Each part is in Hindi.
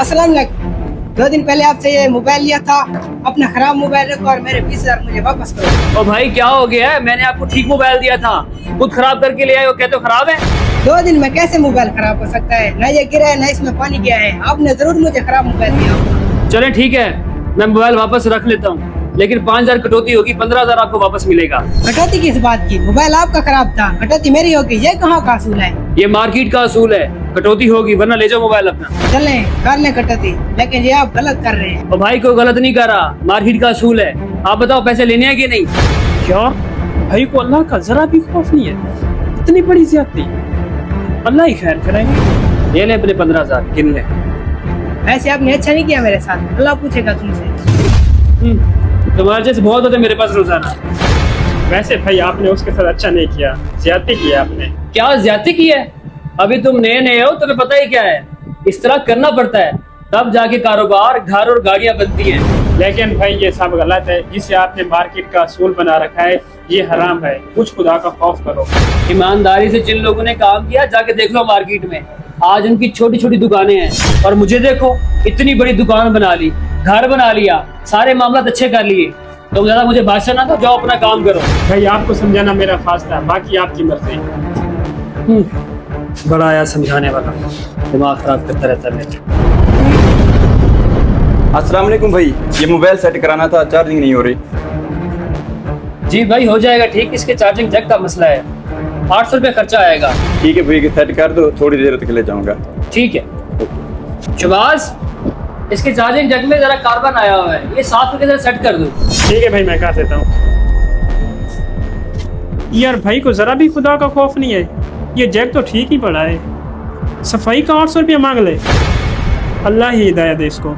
अस्सलाम वालेकुम। 2 दिन पहले आपसे ये मोबाइल लिया था, अपना खराब मोबाइल रखो और मेरे 20,000 मुझे वापस करो। ओ भाई क्या हो गया है? मैंने आपको ठीक मोबाइल दिया था, खुद खराब करके ले आए हो, कहते हो खराब है। 2 दिन में कैसे मोबाइल खराब हो सकता है? ना ये गिरा है ना इसमें पानी गया है। आपने जरूर मुझे खराब मोबाइल दिया होगा। चले ठीक है, मैं मोबाइल वापस रख लेता हूँ, लेकिन 5,000 कटौती होगी, 15,000 आपको वापस मिलेगा। कटौती किस बात की? मोबाइल आपका खराब था, कटौती मेरी होगी, ये कहाँ का असूल है? ये मार्केट का असूल है, कटौती होगी, वरना ले जाओ मोबाइल अपना। चलें कर लें कटौती, लेकिन ये आप गलत कर रहे हैं। और भाई कोई गलत नहीं कर रहा, मार्केट का असूल है। आप बताओ पैसे लेने हैं कि नहीं? क्या भाई को अल्लाह का जरा भी खौफ नहीं है? इतनी बड़ी ज्यादती, अल्लाह ही खैर करे। ये ले अपने 15,000 गिन ले। वैसे आपने अच्छा नहीं किया मेरे साथ, अल्लाह पूछेगा तुमसे। तुम्हारे जैसे बहुत होते मेरे पास रोजाना। वैसे भाई आपने उसके साथ अच्छा नहीं किया, ज्यादती की आपने। क्या ज्यादती की है? अभी तुम नए नए हो, तुम्हें पता ही क्या है। इस तरह करना पड़ता है, तब जाके कारोबार, घर और गाड़ियां बनती हैं। लेकिन भाई ये सब गलत है, जिसे आपने मार्केट का असूल बना रखा है ये हराम है। कुछ खुदा का खौफ करो। ईमानदारी से जिन लोगों ने काम किया जाके देख लो मार्केट में, आज उनकी छोटी छोटी दुकानें हैं, और मुझे देखो इतनी बड़ी दुकान बना ली, घर बना लिया, सारे मामला अच्छे कर लिए। तो ज्यादा मुझे बादशाह ना दो, जाओ अपना काम करो। भाई आपको समझाना मेरा फासला, बाकी आपकी मर्जी। बड़ा आया समझाने वाला, दिमाग खराब करता रहता है मेरा। अस्सलाम वालेकुम भाई, ये मोबाइल सेट कराना था, चार्जिंग नहीं हो रही। जी भाई हो जाएगा ठीक, इसके चार्जिंग जैक का मसला है, 800 रुपये खर्चा आएगा। ठीक है भाई, सेट कर दो, थोड़ी देर तक ले जाऊंगा। ठीक है। शुभाष, इसके चार्जिंग जैक में जरा कार्बन आया हुआ है, ये 7 रुपये से सेट कर दो। ठीक है भाई, मैं कर देता हूँ। यार भाई को जरा भी खुदा का खौफ नहीं है, ये जैक तो ठीक ही पड़ा है, सफाई का 800 रुपया मांग ले। अल्लाह ही हिदायत दे इसको।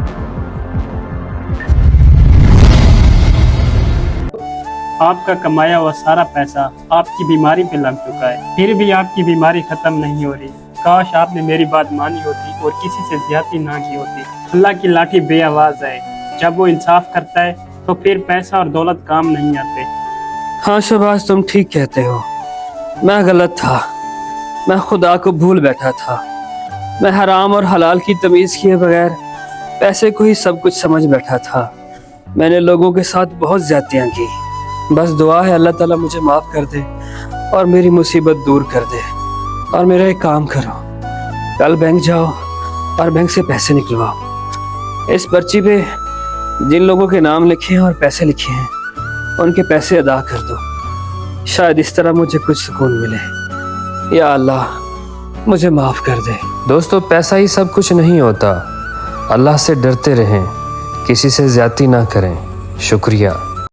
आपका कमाया हुआ सारा पैसा आपकी बीमारी पे लग चुका है, फिर भी आपकी बीमारी खत्म नहीं हो रही। काश आपने मेरी बात मानी होती और किसी से ज्यादती ना की होती। अल्लाह की लाठी बेआवाज है, जब वो इंसाफ करता है तो फिर पैसा और दौलत काम नहीं आते। हाँ शहबाज, तुम ठीक कहते हो, मैं गलत था, मैं खुदा को भूल बैठा था। मैं हराम और हलाल की तमीज़ किए बगैर पैसे को ही सब कुछ समझ बैठा था। मैंने लोगों के साथ बहुत ज़्यादतियाँ की। बस दुआ है अल्लाह ताला मुझे माफ़ कर दे और मेरी मुसीबत दूर कर दे। और मेरा एक काम करो, कल बैंक जाओ और बैंक से पैसे निकलवाओ। इस पर्ची पे जिन लोगों के नाम लिखे हैं और पैसे लिखे हैं, उनके पैसे अदा कर दो। शायद इस तरह मुझे कुछ सुकून मिले। या अल्लाह मुझे माफ़ कर दे। दोस्तों, पैसा ही सब कुछ नहीं होता। अल्लाह से डरते रहें, किसी से ज्यादती ना करें। शुक्रिया।